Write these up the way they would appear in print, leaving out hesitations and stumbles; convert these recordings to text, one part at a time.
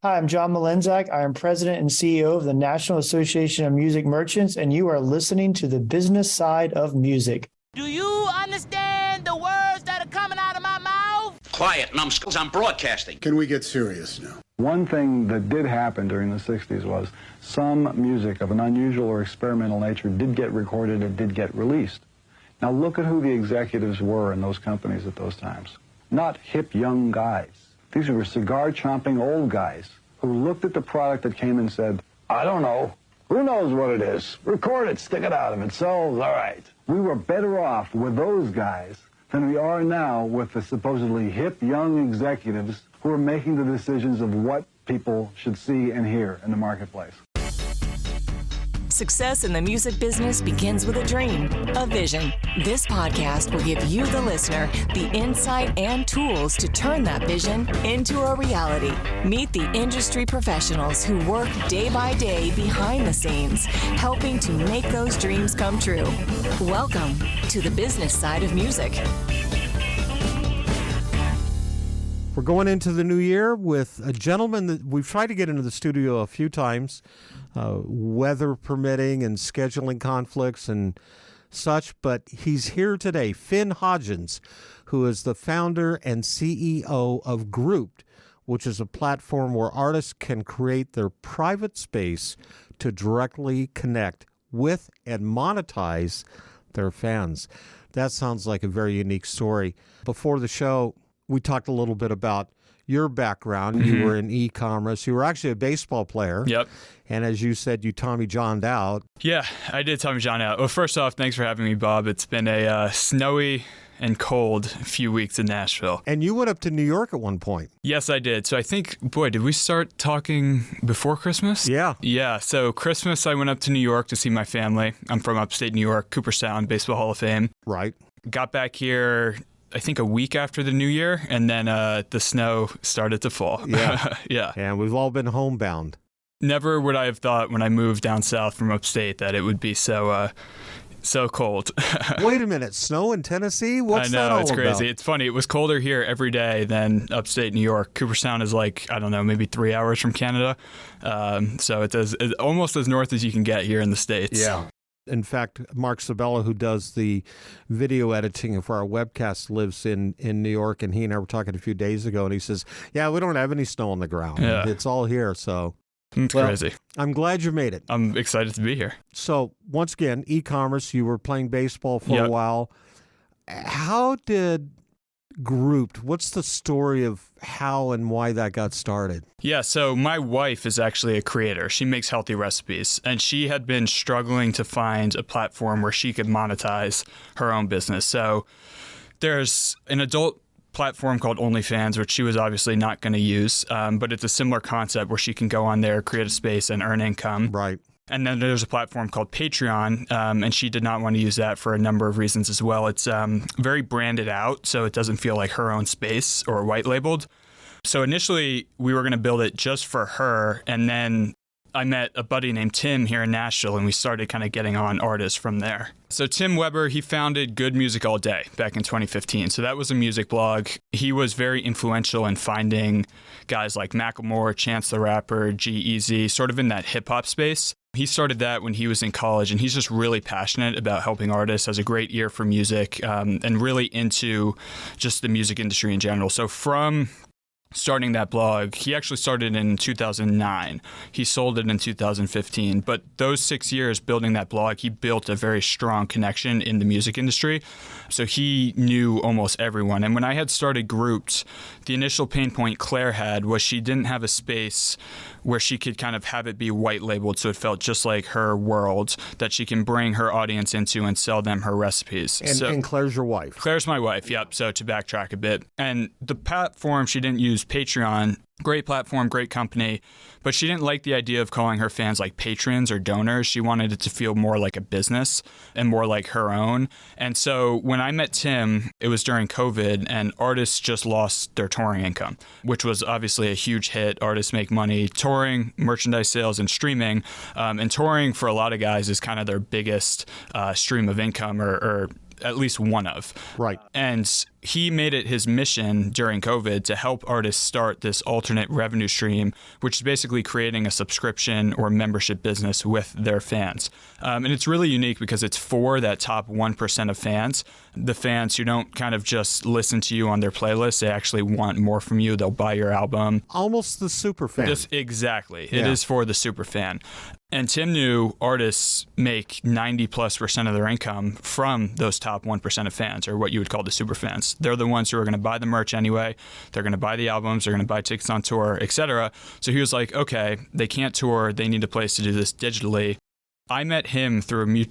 Hi, I'm John Malenzak. I am President and CEO of the National Association of Music Merchants, and you are listening to the business side of music. Do you understand the words that are coming out of my mouth? Quiet, numbskulls, I'm broadcasting. Can we get serious now? One thing that did happen during the 60s was some music of an unusual or experimental nature did get recorded and did get released. Now look at who the executives were in those companies at those times. Not hip young guys. These were cigar-chomping old guys who looked at the product that came and said, I don't know. Who knows what it is? Record it, stick it out. If it sells, all right. We were better off with those guys than we are now with the supposedly hip young executives who are making the decisions of what people should see and hear in the marketplace. Success in the music business begins with a dream, a vision. This podcast will give you, the listener, the insight and tools to turn that vision into a reality. Meet the industry professionals who work day by day behind the scenes, helping to make those dreams come true. Welcome to the business side of music. We're going into the new year with a gentleman that we've tried to get into the studio a few times, weather permitting and scheduling conflicts and such, but he's here today. Finn Hodgins, who is the founder and CEO of Grouped, which is a platform where artists can create their private space to directly connect with and monetize their fans. That sounds like a very unique story. Before the show, we talked a little bit about your background. Mm-hmm. You were in e-commerce. You were actually a baseball player. Yep. And as you said, you Tommy John'd out. Yeah, I did Tommy John out. Well, first off, thanks for having me, Bob. It's been a snowy and cold few weeks in Nashville. And you went up to New York at one point. Yes, I did. So I think, did we start talking before Christmas? Yeah. Yeah. So Christmas, I went up to New York to see my family. I'm from upstate New York, Cooperstown, Baseball Hall of Fame. Right. Got back here, I think a week after the new year, and then the snow started to fall. Yeah. Yeah. And we've all been homebound. Never would I have thought when I moved down south from upstate that it would be so cold. Wait a minute, snow in Tennessee? What's that all about? I know, it's crazy. It's funny. It was colder here every day than upstate New York. Cooperstown is maybe 3 hours from Canada. So it's almost as north as you can get here in the States. Yeah. In fact, Mark Sabella, who does the video editing for our webcast, lives in New York, and he and I were talking a few days ago, and he says, yeah, we don't have any snow on the ground. Yeah. It's all here, so. It's crazy. I'm glad you made it. I'm excited to be here. So, once again, e-commerce, you were playing baseball for a while. How did Grouped, what's the story of how and why that got started? Yeah, so my wife is actually a creator. She makes healthy recipes, and she had been struggling to find a platform where she could monetize her own business. So there's an adult platform called OnlyFans, which she was obviously not going to use, but it's a similar concept where she can go on there, create a space, and earn income. Right. And then there's a platform called Patreon, and she did not want to use that for a number of reasons as well. It's very branded out, so it doesn't feel like her own space or white labeled. So initially, we were going to build it just for her, and then I met a buddy named Tim here in Nashville, and we started kind of getting on artists from there. So Tim Weber, he founded Good Music All Day back in 2015. So that was a music blog. He was very influential in finding guys like Macklemore, Chance the Rapper, G-Eazy, sort of in that hip-hop space. He started that when he was in college, and he's just really passionate about helping artists, has a great ear for music, and really into just the music industry in general. So from starting that blog, he actually started in 2009. He sold it in 2015. But those 6 years building that blog, he built a very strong connection in the music industry. So he knew almost everyone. And when I had started Grouped, the initial pain point Claire had was she didn't have a space where she could kind of have it be white labeled so it felt just like her world that she can bring her audience into and sell them her recipes. And Claire's your wife. Claire's my wife, yep. So to backtrack a bit. And the platform, she didn't use Patreon. Great platform, great company, but she didn't like the idea of calling her fans like patrons or donors. She wanted it to feel more like a business and more like her own. And so when I met Tim, it was during COVID, and artists just lost their touring income, which was obviously a huge hit. Artists make money touring, merchandise sales, and streaming. And touring for a lot of guys is kind of their biggest stream of income, or at least one of. Right. And he made it his mission during COVID to help artists start this alternate revenue stream, which is basically creating a subscription or membership business with their fans. And it's really unique because it's for that top 1% of fans, the fans who don't kind of just listen to you on their playlist. They actually want more from you. They'll buy your album. Almost the super fan. Exactly. Yeah. It is for the super fan. And Tim knew artists make 90+% of their income from those top 1% of fans, or what you would call the super fans. They're the ones who are going to buy the merch anyway. They're going to buy the albums. They're going to buy tickets on tour, etc. So he was like, okay, they can't tour. They need a place to do this digitally. I met him through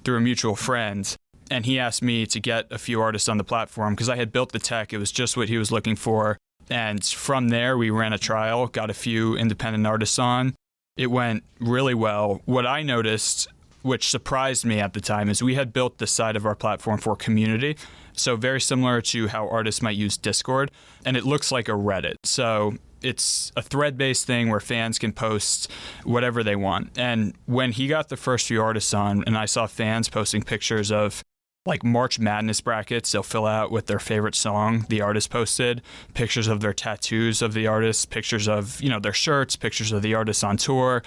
a mutual friend, and he asked me to get a few artists on the platform because I had built the tech. It was just what he was looking for. And from there, we ran a trial, got a few independent artists on. It went really well. What I noticed, which surprised me at the time, is we had built the side of our platform for community. So very similar to how artists might use Discord. And it looks like a Reddit. So it's a thread-based thing where fans can post whatever they want. And when he got the first few artists on, and I saw fans posting pictures of like March Madness brackets they'll fill out with their favorite song the artist posted, pictures of their tattoos of the artist, pictures of, their shirts, pictures of the artist on tour.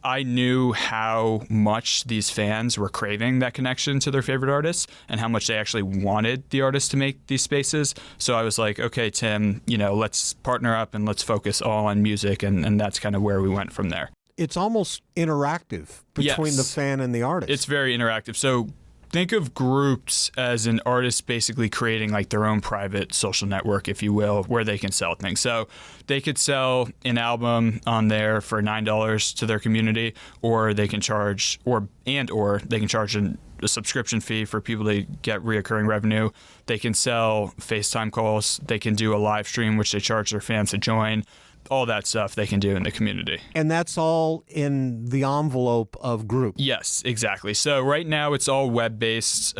I knew how much these fans were craving that connection to their favorite artists and how much they actually wanted the artist to make these spaces. So I was like, okay, Tim, let's partner up and let's focus all on music. And that's kind of where we went from there. It's almost interactive between the fan and the artist. It's very interactive. So think of groups as an artist basically creating like their own private social network, if you will, where they can sell things. So they could sell an album on there for $9 to their community, or they can charge, or they can charge a subscription fee for people to get reoccurring revenue. They can sell FaceTime calls. They can do a live stream, which they charge their fans to join. All that stuff they can do in the community. And that's all in the envelope of group. Yes, exactly. So right now it's all web-based.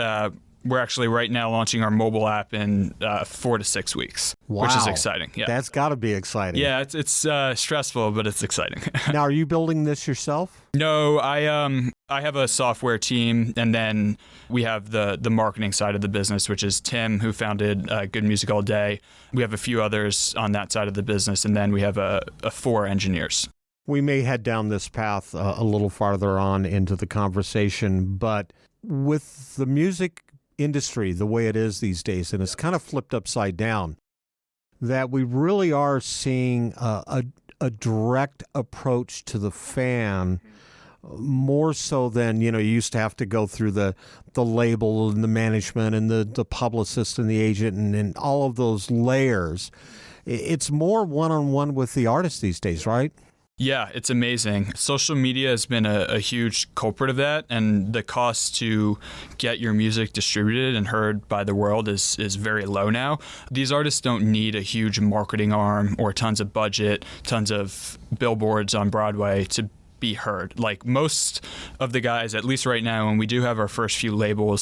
We're actually right now launching our mobile app in 4 to 6 weeks, which is exciting. Yeah, that's got to be exciting. Yeah, it's stressful, but it's exciting. Now, are you building this yourself? No, I have a software team, and then we have the marketing side of the business, which is Tim, who founded Good Music All Day. We have a few others on that side of the business, and then we have 4 engineers. We may head down this path a little farther on into the conversation, but with the music industry the way it is these days, and it's kind of flipped upside down, that we really are seeing a direct approach to the fan more so than, you used to have to go through the label and the management and the publicist and the agent and all of those layers. It's more one-on-one with the artist these days, right? Yeah, it's amazing. Social media has been a huge culprit of that, and the cost to get your music distributed and heard by the world is very low now. These artists don't need a huge marketing arm or tons of budget, tons of billboards on Broadway to be heard. Like most of the guys, at least right now, and we do have our first few label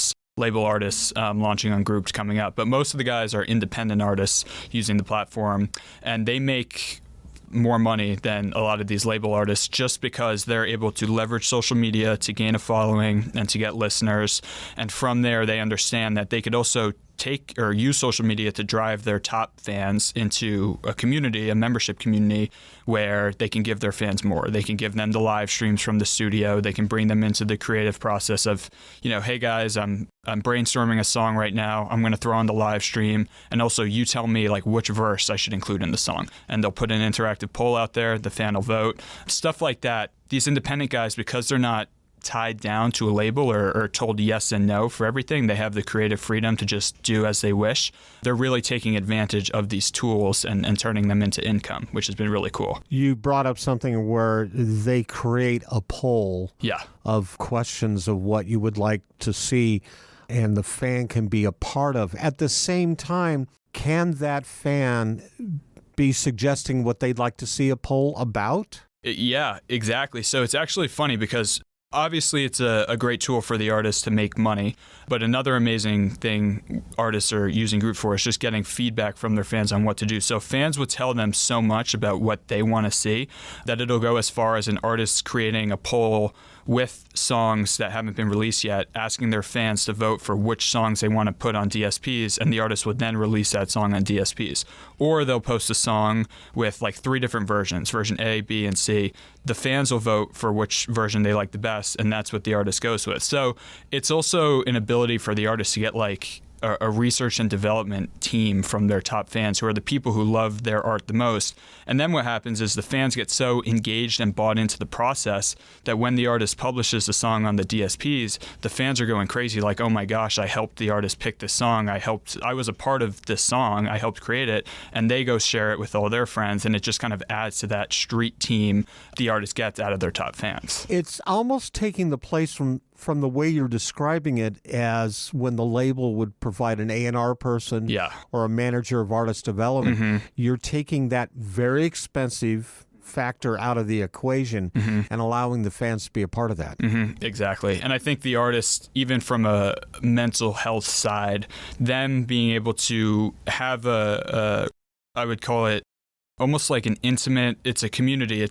artists launching on groups coming up, but most of the guys are independent artists using the platform, and they make more money than a lot of these label artists just because they're able to leverage social media to gain a following and to get listeners. And from there, they understand that they could also take or use social media to drive their top fans into a community, a membership community, where they can give their fans more. They can give them the live streams from the studio. They can bring them into the creative process of, hey guys, I'm brainstorming a song right now. I'm going to throw on the live stream, and also you tell me like which verse I should include in the song. And they'll put an interactive poll out there. The fan will vote. Stuff like that. These independent guys, because they're not tied down to a label or told yes and no for everything, they have the creative freedom to just do as they wish. They're really taking advantage of these tools and turning them into income, which has been really cool. You brought up something where they create a poll of questions of what you would like to see, and the fan can be a part of. At the same time, can that fan be suggesting what they'd like to see a poll about? Yeah, exactly. So it's actually funny because obviously it's a great tool for the artists to make money, but another amazing thing artists are using Group for is just getting feedback from their fans on what to do. So fans will tell them so much about what they want to see that it'll go as far as an artist creating a poll with songs that haven't been released yet, asking their fans to vote for which songs they want to put on DSPs, and the artist would then release that song on DSPs. Or they'll post a song with like 3 different versions, version A, B, and C. The fans will vote for which version they like the best, and that's what the artist goes with. So it's also an ability for the artist to get like a research and development team from their top fans, who are the people who love their art the most. And then what happens is the fans get so engaged and bought into the process that when the artist publishes the song on the DSPs, the fans are going crazy, like, oh my gosh, I helped the artist pick this song. I was a part of this song. I helped create it. And they go share it with all their friends. And it just kind of adds to that street team the artist gets out of their top fans. It's almost taking the place from the way you're describing it as when the label would provide an A&R person or a manager of artist development. You're taking that very expensive factor out of the equation and allowing the fans to be a part of that. Exactly. And I think the artist, even from a mental health side, them being able to have I would call it almost like an intimate, it's a community.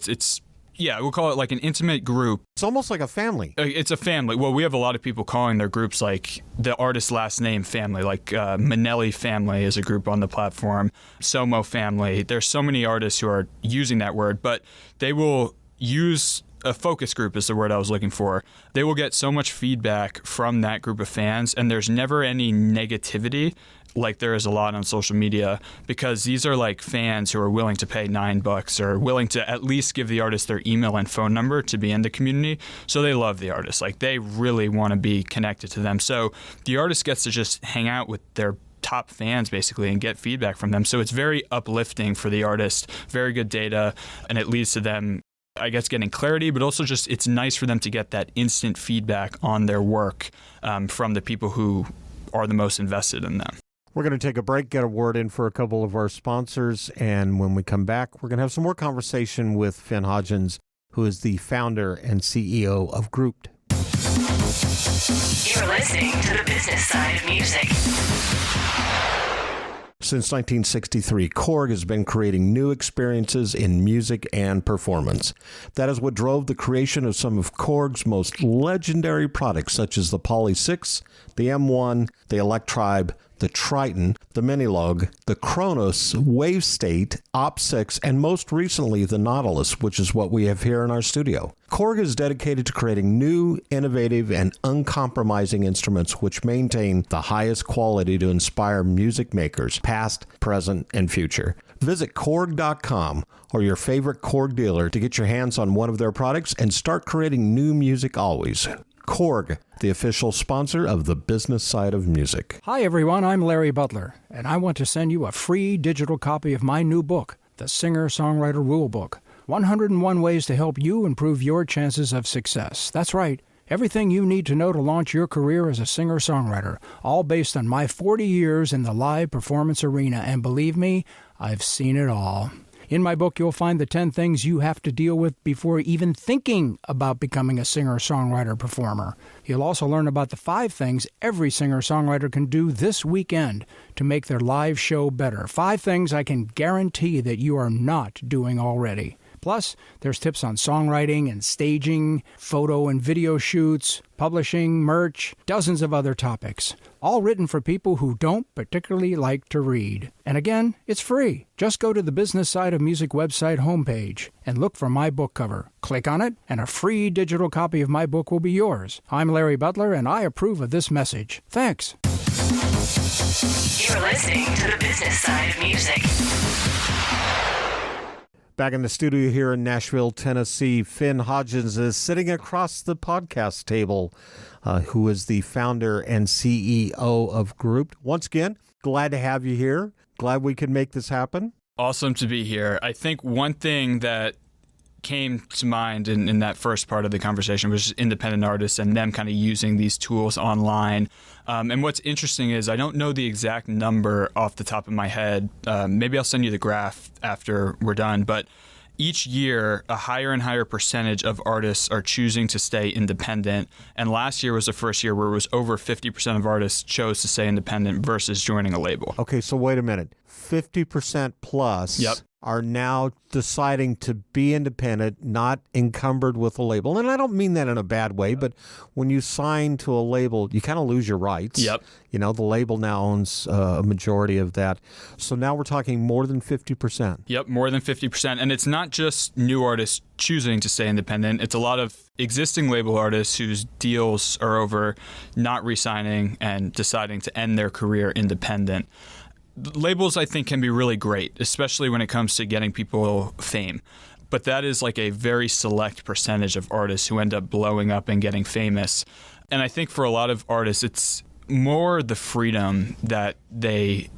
We'll call it like an intimate group. It's almost like a family. It's a family. Well, we have a lot of people calling their groups like the artist's last name family, like Minnelli family is a group on the platform, Somo family. There's so many artists who are using that word, but they will use a focus group is the word I was looking for. They will get so much feedback from that group of fans, and there's never any negativity like there is a lot on social media, because these are like fans who are willing to pay $9 or willing to at least give the artist their email and phone number to be in the community. So they love the artist. Like they really want to be connected to them. So the artist gets to just hang out with their top fans basically and get feedback from them. So it's very uplifting for the artist, very good data, and it leads to them, I guess, getting clarity, but also just it's nice for them to get that instant feedback on their work from the people who are the most invested in them. We're going to take a break, get a word in for a couple of our sponsors, and when we come back, we're going to have some more conversation with Finn Hodgins, who is the founder and CEO of Grouped. You're listening to the business side of music. Since 1963, Korg has been creating new experiences in music and performance. That is what drove the creation of some of Korg's most legendary products, such as the Poly 6, the M1, the Electribe, the Triton, the Minilog, the Kronos, Wave State, Op6, and most recently the Nautilus, which is what we have here in our studio. Korg is dedicated to creating new, innovative, and uncompromising instruments which maintain the highest quality to inspire music makers, past, present, and future. Visit Korg.com or your favorite Korg dealer to get your hands on one of their products and start creating new music always. Korg, the official sponsor of the business side of music. Hi, everyone. I'm Larry Butler, and I want to send you a free digital copy of my new book, The Singer-Songwriter Rulebook, 101 Ways to Help You Improve Your Chances of Success. That's right. Everything you need to know to launch your career as a singer-songwriter, all based on my 40 years in the live performance arena. And believe me, I've seen it all. In my book, you'll find the 10 things you have to deal with before even thinking about becoming a singer-songwriter performer. You'll also learn about the 5 things every singer-songwriter can do this weekend to make their live show better. 5 things I can guarantee that you are not doing already. Plus, there's tips on songwriting and staging, photo and video shoots, publishing, merch, dozens of other topics. All written for people who don't particularly like to read. And again, it's free. Just go to the Business Side of Music website homepage and look for my book cover. Click on it, and a free digital copy of my book will be yours. I'm Larry Butler, and I approve of this message. Thanks. You're listening to the business side of music. Back in the studio here in Nashville, Tennessee, Finn Hodgins is sitting across the podcast table, who is the founder and CEO of Grouped. Once again, glad to have you here. Glad we could make this happen. Awesome to be here. I think one thing that came to mind in that first part of the conversation was independent artists and them kind of using these tools online. And what's interesting is I don't know the exact number off the top of my head. Maybe I'll send you the graph after we're done. But each year, a higher and higher percentage of artists are choosing to stay independent. And last year was the first year where it was over 50% of artists chose to stay independent versus joining a label. Okay, so wait a minute. 50% plus. Yep. are now deciding to be independent, not encumbered with a label. And I don't mean that in a bad way, but when you sign to a label, you kind of lose your rights. Yep. You know, the label now owns a majority of that. So now we're talking more than 50%. Yep, more than 50%. And it's not just new artists choosing to stay independent. It's a lot of existing label artists whose deals are over, not re-signing and deciding to end their career independent. Labels, I think, can be really great, especially when it comes to getting people fame. But that is like a very select percentage of artists who end up blowing up and getting famous. And I think for a lot of artists, it's more the freedom that they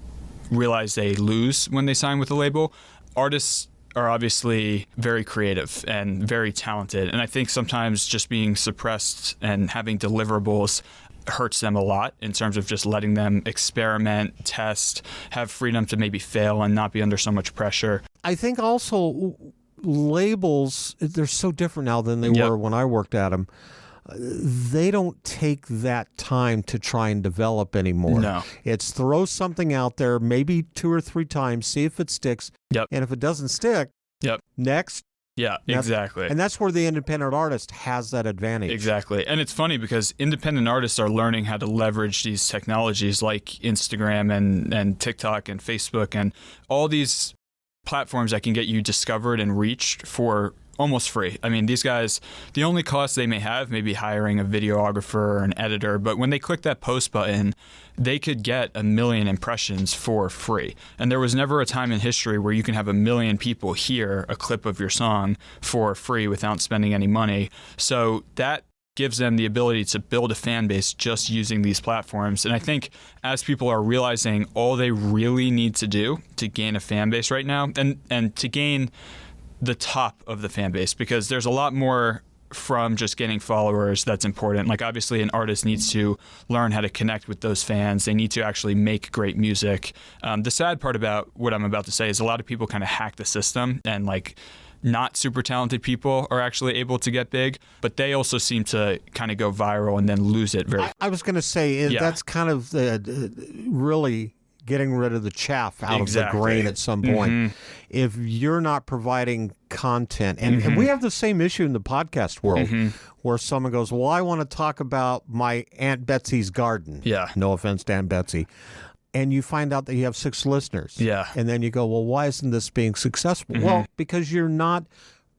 realize they lose when they sign with a label. Artists are obviously very creative and very talented. And I think sometimes just being suppressed and having deliverables hurts them a lot in terms of just letting them experiment, test, have freedom to maybe fail and not be under so much pressure. I think also labels, they're so different now than they were when I worked at them. They don't take that time to try and develop anymore. No. It's throw something out there, maybe 2 or 3 times, see if it sticks. Yep. And if it doesn't stick, next. Yeah, exactly. And that's where the independent artist has that advantage. Exactly. And it's funny because independent artists are learning how to leverage these technologies like Instagram and TikTok and Facebook and all these platforms that can get you discovered and reached for almost free. I mean, these guys, the only cost they may have may be hiring a videographer or an editor, but when they click that post button, they could get 1 million impressions for free. And there was never a time in history where you can have 1 million people hear a clip of your song for free without spending any money. So that gives them the ability to build a fan base just using these platforms. And I think as people are realizing all they really need to do to gain a fan base right now, and to gain the top of the fan base, because there's a lot more from just getting followers that's important. Like obviously an artist needs to learn how to connect with those fans. They need to actually make great music. The sad part about what I'm about to say is a lot of people kind of hack the system, and like not super talented people are actually able to get big, but they also seem to kind of go viral and then lose it very I was going to say that's kind of really getting rid of the chaff out of the grain at some point. Mm-hmm. If you're not providing content, and we have the same issue in the podcast world, where someone goes, well, I want to talk about my Aunt Betsy's garden. Yeah. No offense to Aunt Betsy. And you find out that you have 6 listeners. Yeah. And then you go, well, why isn't this being successful? Well, because you're not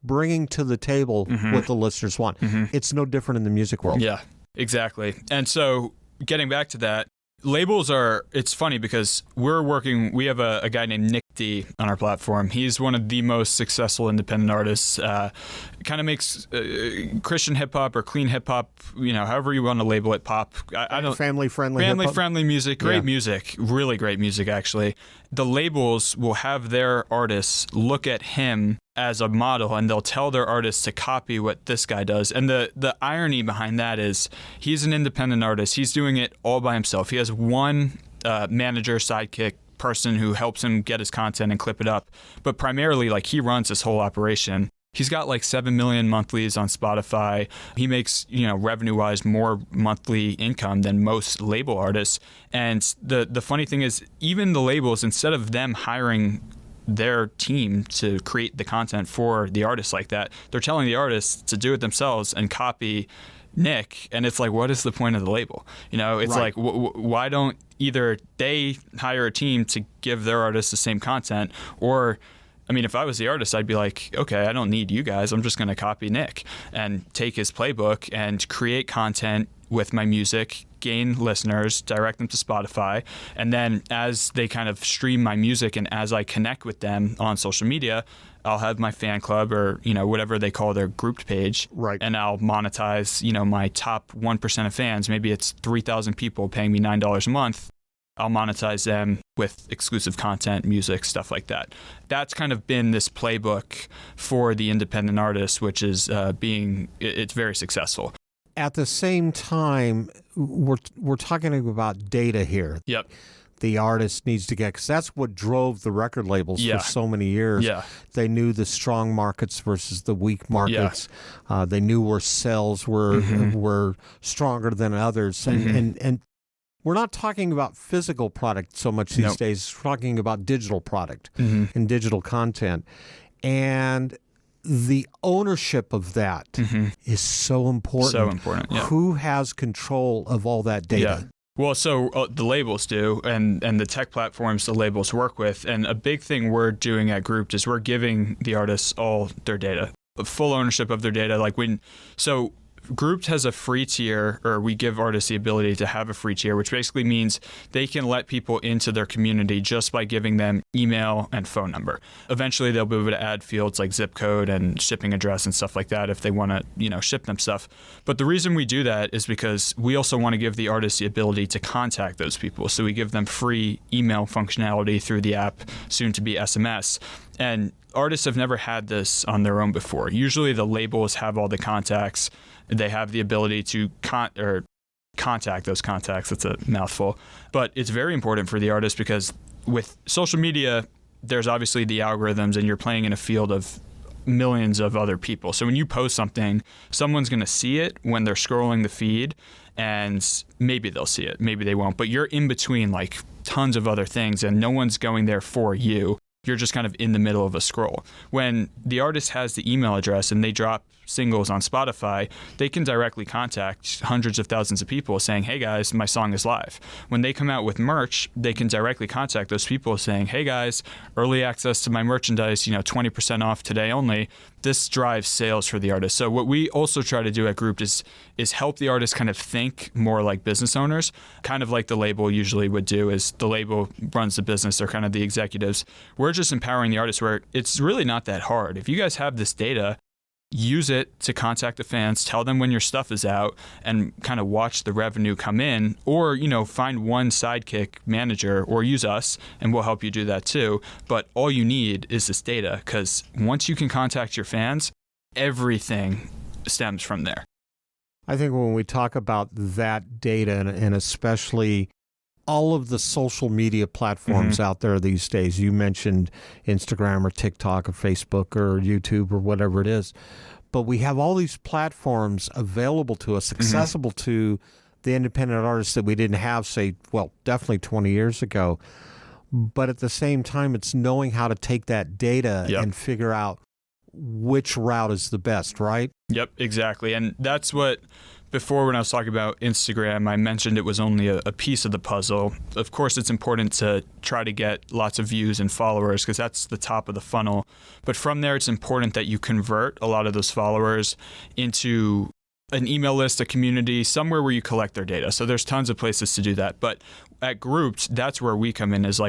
bringing to the table what the listeners want. It's no different in the music world. Yeah, exactly. And so getting back to that, labels are, it's funny because we have a guy named Nick D on our platform. He's one of the most successful independent artists, kind of makes Christian hip hop or clean hip hop, however you want to label it, pop. I don't family music, great music, really great music actually. The labels will have their artists look at him as a model, and they'll tell their artists to copy what this guy does. And the irony behind that is he's an independent artist. He's doing it all by himself. He has one manager, sidekick, person who helps him get his content and clip it up. But primarily, like, he runs this whole operation. He's got like 7 million monthlies on Spotify. He makes, revenue-wise more monthly income than most label artists. And the funny thing is, even the labels, instead of them hiring their team to create the content for the artists like that, they're telling the artists to do it themselves and copy Nick. And it's like, what is the point of the label? It's like, why don't either they hire a team to give their artists the same content, or if I was the artist, I'd be like, okay, I don't need you guys. I'm just going to copy Nick and take his playbook and create content with my music, gain listeners, direct them to Spotify. And then as they kind of stream my music and as I connect with them on social media, I'll have my fan club or, whatever they call their grouped page. Right. And I'll monetize, my top 1% of fans. Maybe it's 3,000 people paying me $9 a month. I'll monetize them with exclusive content, music, stuff like that. That's kind of been this playbook for the independent artist, which is it's very successful. At the same time, we're talking about data here. Yep. The artist needs to get, because that's what drove the record labels for so many years. Yeah. They knew the strong markets versus the weak markets. They knew where sales were stronger than others. And we're not talking about physical product so much these days. We're talking about digital product and digital content. And the ownership of that is so important. So important, yeah. Who has control of all that data? Yeah. Well, so the labels do, and the tech platforms the labels work with. And a big thing we're doing at Grouped is we're giving the artists all their data, full ownership of their data. So Grouped has a free tier, or we give artists the ability to have a free tier, which basically means they can let people into their community just by giving them email and phone number. Eventually, they'll be able to add fields like zip code and shipping address and stuff like that if they want to, ship them stuff. But the reason we do that is because we also want to give the artists the ability to contact those people. So we give them free email functionality through the app, soon to be SMS. And artists have never had this on their own before. Usually the labels have all the contacts. They have the ability to contact those contacts. It's a mouthful. But it's very important for the artist because with social media, there's obviously the algorithms and you're playing in a field of millions of other people. So when you post something, someone's going to see it when they're scrolling the feed, and maybe they'll see it, maybe they won't. But you're in between like tons of other things and no one's going there for you. You're just kind of in the middle of a scroll. When the artist has the email address and they drop singles on Spotify, they can directly contact hundreds of thousands of people saying, hey guys, my song is live. When they come out with merch, they can directly contact those people saying, hey guys, early access to my merchandise, 20% off today only. This drives sales for the artist. So what we also try to do at Grouped is help the artist kind of think more like business owners, kind of like the label usually would do. Is the label runs the business, they're kind of the executives. We're just empowering the artists where it's really not that hard. If you guys have this data, use it to contact the fans, tell them when your stuff is out, and kind of watch the revenue come in, or, find one sidekick manager, or use us, and we'll help you do that too. But all you need is this data, because once you can contact your fans, everything stems from there. I think when we talk about that data, and especially all of the social media platforms out there these days. You mentioned Instagram or TikTok or Facebook or YouTube or whatever it is. But we have all these platforms available to us, accessible to the independent artists that we didn't have, definitely 20 years ago. But at the same time, it's knowing how to take that data and figure out which route is the best, right? Yep, exactly. And that's what... Before, when I was talking about Instagram, I mentioned it was only a piece of the puzzle. Of course, it's important to try to get lots of views and followers because that's the top of the funnel. But from there, it's important that you convert a lot of those followers into an email list, a community, somewhere where you collect their data. So there's tons of places to do that. But at Grouped, that's where we come in, is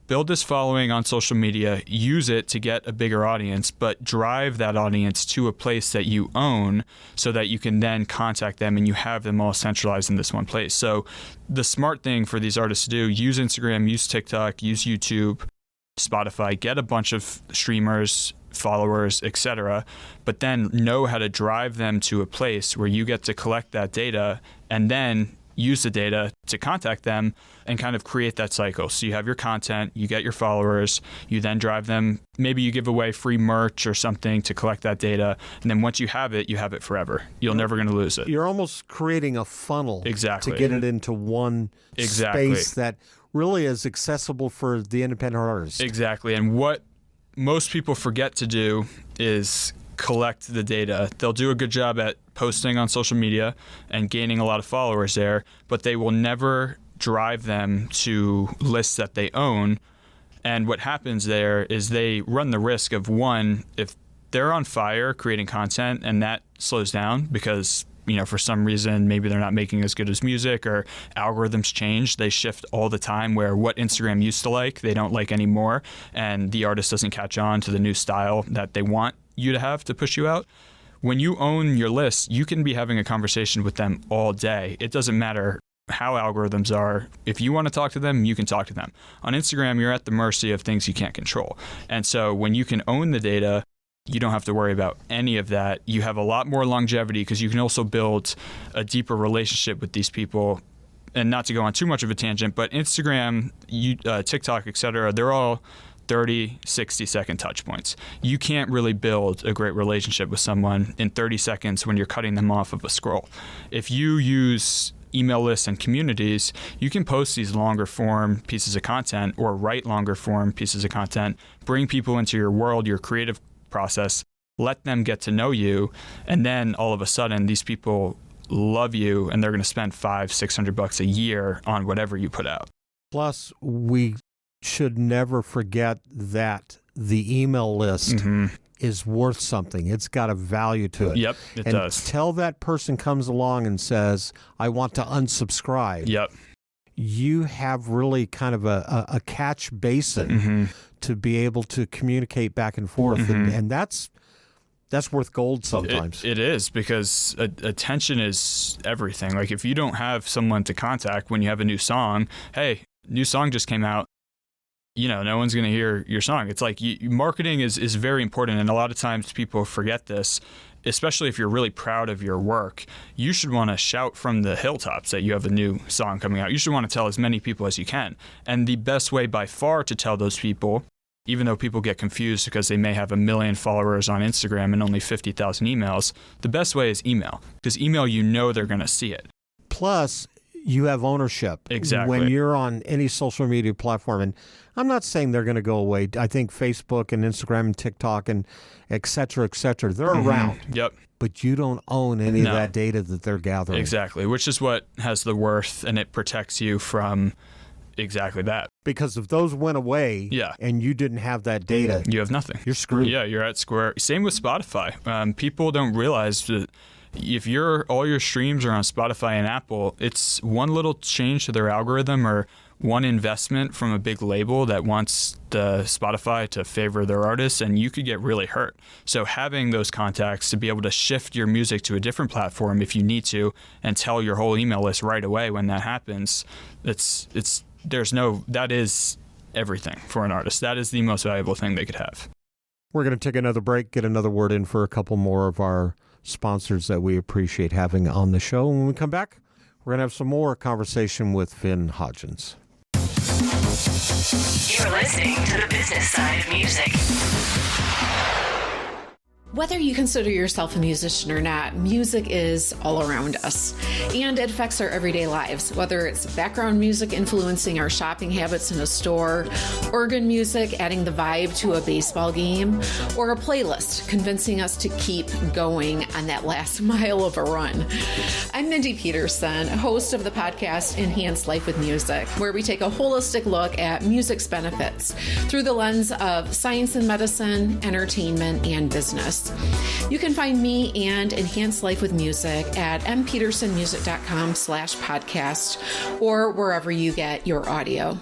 build this following on social media, use it to get a bigger audience, but drive that audience to a place that you own so that you can then contact them and you have them all centralized in this one place. So the smart thing for these artists to do, use Instagram, use TikTok, use YouTube, Spotify, get a bunch of streamers, followers, etc., but then know how to drive them to a place where you get to collect that data and then use the data to contact them and kind of create that cycle. So you have your content, you get your followers, you then drive them. Maybe you give away free merch or something to collect that data. And then once you have it forever. You're never going to lose it. You're almost creating a funnel to get it into one space that really is accessible for the independent artist. Exactly. And what most people forget to do is collect the data. They'll do a good job at posting on social media and gaining a lot of followers there, but they will never drive them to lists that they own. And what happens there is they run the risk of, one, if they're on fire creating content and that slows down because, for some reason, maybe they're not making as good as music or algorithms change. They shift all the time where what Instagram used to like, they don't like anymore. And the artist doesn't catch on to the new style that they want you to have to push you out. When you own your list, you can be having a conversation with them all day. It doesn't matter how algorithms are. If you want to talk to them, you can talk to them. On Instagram, you're at the mercy of things you can't control. And so when you can own the data, you don't have to worry about any of that. You have a lot more longevity because you can also build a deeper relationship with these people. And not to go on too much of a tangent, but Instagram, TikTok, etc., they're all 30, 60-second touch points. You can't really build a great relationship with someone in 30 seconds when you're cutting them off of a scroll. If you use email lists and communities, you can post these longer form pieces of content or write longer form pieces of content, bring people into your world, your creative process, let them get to know you. And then all of a sudden, these people love you and they're going to spend $500-600 a year on whatever you put out. Plus, we should never forget that the email list is worth something. It's got a value to it. Yep, it does. Until that person comes along and says, I want to unsubscribe. Yep. You have really kind of a catch basin to be able to communicate back and forth. And that's worth gold sometimes. It is, because attention is everything. Like, if you don't have someone to contact when you have a new song, hey, new song just came out, no one's going to hear your song. It's like marketing is very important. And a lot of times people forget this, especially if you're really proud of your work. You should want to shout from the hilltops that you have a new song coming out. You should want to tell as many people as you can. And the best way by far to tell those people, even though people get confused because they may have 1 million followers on Instagram and only 50,000 emails, the best way is email. Because email, they're going to see it. Plus, you have ownership. Exactly. When you're on any social media platform, and I'm not saying they're going to go away. I think Facebook and Instagram and TikTok and et cetera, they're around. Yep. But you don't own any of that data that they're gathering. Exactly, which is what has the worth, and it protects you from exactly that. Because if those went away and you didn't have that data, you have nothing. You're screwed. Yeah, you're at square. Same with Spotify. People don't realize that if all your streams are on Spotify and Apple, it's one little change to their algorithm or one investment from a big label that wants the Spotify to favor their artists, and you could get really hurt. So having those contacts to be able to shift your music to a different platform if you need to, and tell your whole email list right away when that happens, that is everything for an artist. That is the most valuable thing they could have. We're going to take another break, get another word in for a couple more of our sponsors that we appreciate having on the show. When we come back, we're going to have some more conversation with Finn Hodgins. You're listening to the business side of music. Whether you consider yourself a musician or not, music is all around us, and it affects our everyday lives. Whether it's background music influencing our shopping habits in a store, organ music adding the vibe to a baseball game, or a playlist convincing us to keep going on that last mile of a run. I'm Mindy Peterson, host of the podcast Enhance Life with Music, where we take a holistic look at music's benefits through the lens of science and medicine, entertainment, and business. You can find me and Enhance Life with Music at mpetersonmusic.com/podcast or wherever you get your audio.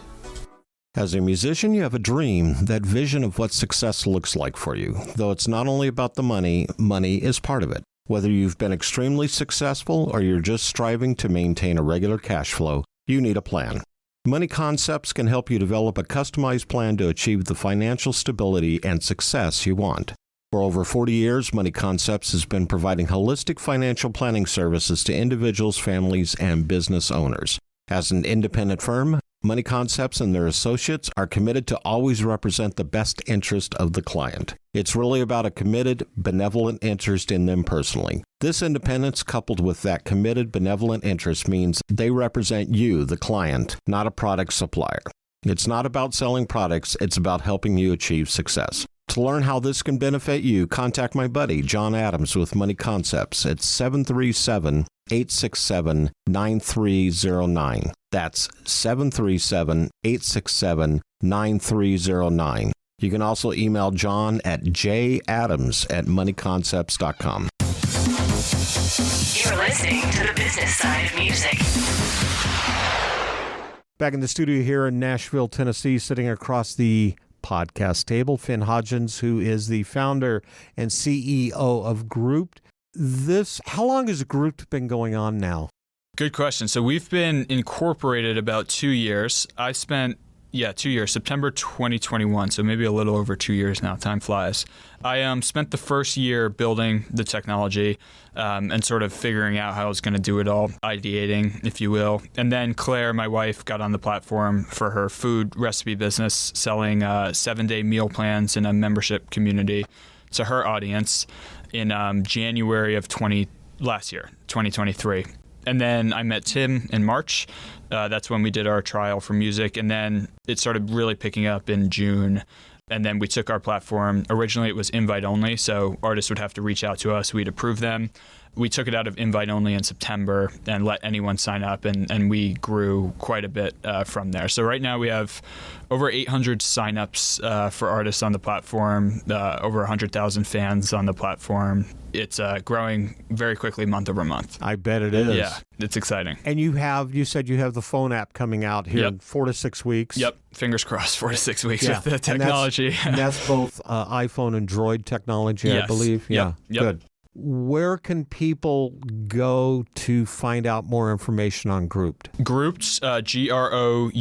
As a musician, you have a dream, that vision of what success looks like for you. Though it's not only about the money, money is part of it. Whether you've been extremely successful or you're just striving to maintain a regular cash flow, you need a plan. Money Concepts can help you develop a customized plan to achieve the financial stability and success you want. For over 40 years, Money Concepts has been providing holistic financial planning services to individuals, families, and business owners. As an independent firm, Money Concepts and their associates are committed to always represent the best interest of the client. It's really about a committed, benevolent interest in them personally. This independence, coupled with that committed, benevolent interest, means they represent you, the client, not a product supplier. It's not about selling products, it's about helping you achieve success. To learn how this can benefit you, contact my buddy, John Adams, with Money Concepts at 737-867-9309. That's 737-867-9309. You can also email John at jadams@moneyconcepts.com. You're listening to the business side of music. Back in the studio here in Nashville, Tennessee, sitting across the podcast table, Finn Hodgins, who is the founder and CEO of Grouped. How long has Grouped been going on now? Good question. So we've been incorporated about 2 years. I spent 2 years, September 2021, so maybe a little over 2 years now. Time flies. I spent the first year building the technology and sort of figuring out how I was going to do it all, ideating, if you will. And then Claire, my wife, got on the platform for her food recipe business, selling 7-day meal plans in a membership community to her audience in January of last year, 2023. And then I met Tim in March. That's when we did our trial for music. And then it started really picking up in June. And then we took our platform. Originally, it was invite only, so artists would have to reach out to us. We'd approve them. We took it out of invite only in September and let anyone sign up, and we grew quite a bit from there. So right now we have over 800 signups for artists on the platform, over 100,000 fans on the platform. It's growing very quickly month over month. I bet it is. Yeah, it's exciting. And you said you have the phone app coming out here in 4 to 6 weeks. Yep, fingers crossed, 4 to 6 weeks with the technology. And that's both iPhone and Droid technology, I believe. Yep. Good. Where can people go to find out more information on Grouped? Grouped, GROUPED.com.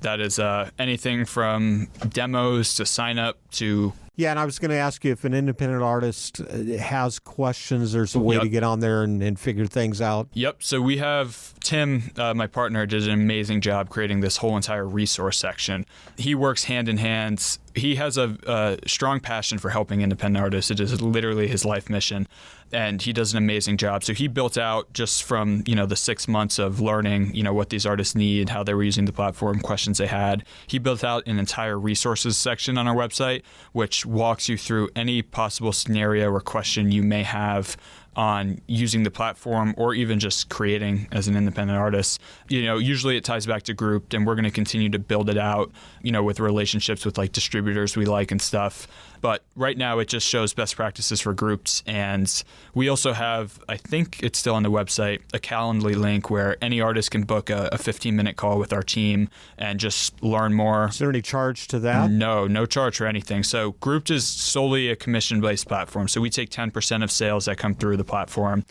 That is anything from demos to sign up to... Yeah, and I was going to ask you if an independent artist has questions, there's a way to get on there and figure things out. Yep. So we have Tim, my partner, did an amazing job creating this whole entire resource section. He works hand in hand. He has a strong passion for helping independent artists. It is literally his life mission, and he does an amazing job. So he built out, just from the 6 months of learning what these artists need, how they were using the platform, questions they had. He built out an entire resources section on our website, which walks you through any possible scenario or question you may have on using the platform or even just creating as an independent artist. Usually it ties back to Grouped, and we're going to continue to build it out, with relationships with like distributors we like and stuff. But right now it just shows best practices for Grouped. And we also have, I think it's still on the website, a Calendly link where any artist can book a 15-minute call with our team and just learn more. Is there any charge to that? No charge for anything. So Grouped is solely a commission-based platform. So we take 10% of sales that come through the platform.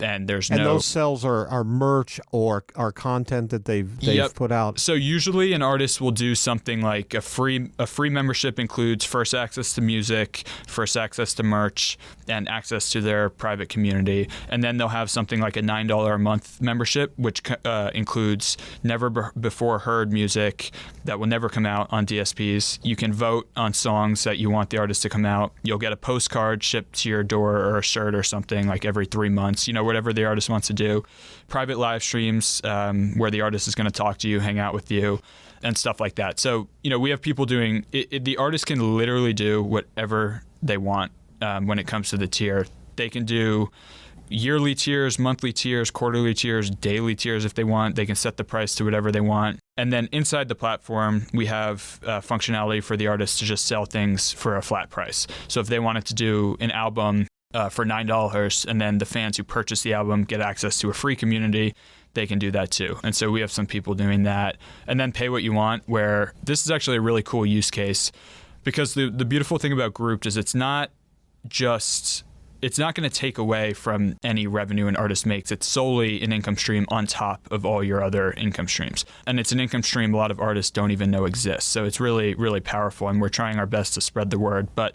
And those sales are merch or are content that they've put out. So usually an artist will do something like a free membership includes first access to music, first access to merch, and access to their private community. And then they'll have something like a $9 a month membership, which includes never before heard music that will never come out on DSPs. You can vote on songs that you want the artist to come out. You'll get a postcard shipped to your door or a shirt or something like every 3 months. Whatever the artist wants to do. Private live streams where the artist is going to talk to you, hang out with you, and stuff like that. So, we have people doing it. The artist can literally do whatever they want when it comes to the tier. They can do yearly tiers, monthly tiers, quarterly tiers, daily tiers if they want. They can set the price to whatever they want. And then inside the platform, we have functionality for the artist to just sell things for a flat price. So if they wanted to do an album for $9, and then the fans who purchase the album get access to a free community, they can do that too. And so we have some people doing that. And then pay what you want, where this is actually a really cool use case, because the beautiful thing about Grouped is it's not going to take away from any revenue an artist makes. It's solely an income stream on top of all your other income streams. And it's an income stream a lot of artists don't even know exists. So it's really, really powerful, and we're trying our best to spread the word. But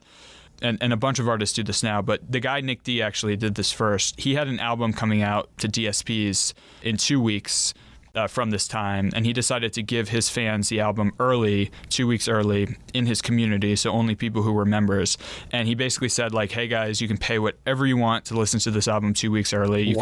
and a bunch of artists do this now, but the guy Nick D actually did this first. He had an album coming out to DSPs in 2 weeks from this time, and he decided to give his fans the album early, 2 weeks early, in his community, so only people who were members. And he basically said, like, hey guys, you can pay whatever you want to listen to this album 2 weeks early. You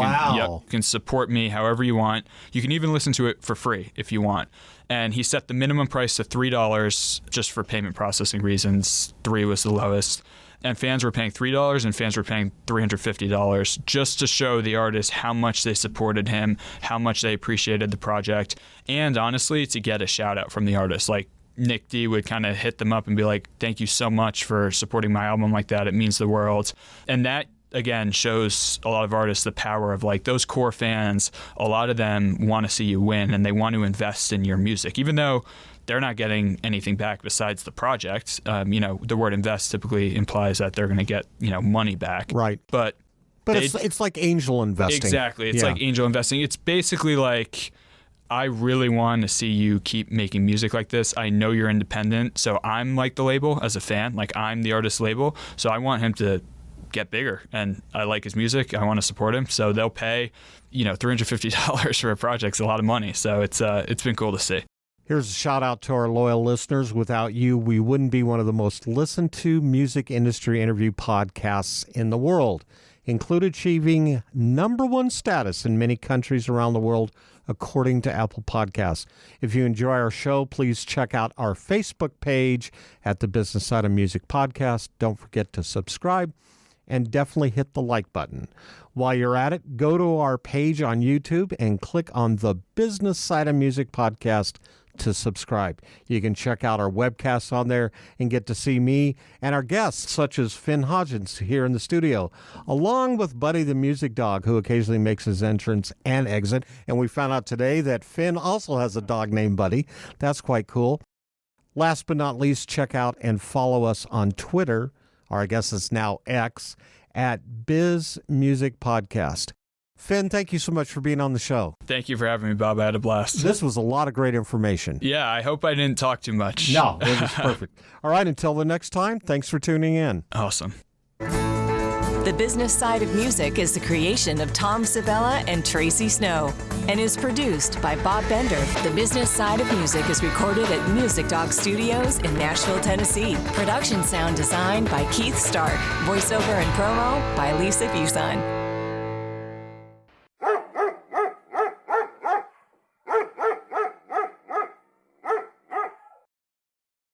can support me however you want. You can even listen to it for free if you want. And he set the minimum price to $3 just for payment processing reasons. 3 was the lowest. And fans were paying $3 and fans were paying $350 just to show the artist how much they supported him, how much they appreciated the project, and honestly, to get a shout out from the artist. Like Nick D would kind of hit them up and be like, thank you so much for supporting my album like that. It means the world. And that, again, shows a lot of artists the power of like those core fans. A lot of them want to see you win, and they want to invest in your music, even though they're not getting anything back besides the project. The word invest typically implies that they're going to get, money back. Right. But it's like angel investing. Exactly. It's like angel investing. It's basically like, I really want to see you keep making music like this. I know you're independent, so I'm like the label as a fan. Like, I'm the artist label, so I want him to get bigger, and I like his music. I want to support him, so they'll pay, $350 for a project. It's a lot of money. So it's been cool to see. Here's a shout out to our loyal listeners. Without you, we wouldn't be one of the most listened to music industry interview podcasts in the world. include achieving #1 status in many countries around the world, according to Apple Podcasts. If you enjoy our show, please check out our Facebook page at the Business Side of Music Podcast. Don't forget to subscribe and definitely hit the like button. While you're at it, go to our page on YouTube and click on the Business Side of Music Podcast to subscribe. You can check out our webcasts on there and get to see me and our guests, such as Finn Hodgins here in the studio, along with Buddy the Music Dog, who occasionally makes his entrance and exit. And we found out today that Finn also has a dog named Buddy. That's quite cool. Last but not least, check out and follow us on Twitter, or I guess it's now X, at Biz Music Podcast. Finn, thank you so much for being on the show. Thank you for having me, Bob. I had a blast. This was a lot of great information. Yeah, I hope I didn't talk too much. No, it was perfect. All right, until the next time, thanks for tuning in. Awesome. The Business Side of Music is the creation of Tom Sabella and Tracy Snow and is produced by Bob Bender. The Business Side of Music is recorded at Music Dog Studios in Nashville, Tennessee. Production sound design by Keith Stark. Voiceover and promo by Lisa Busan.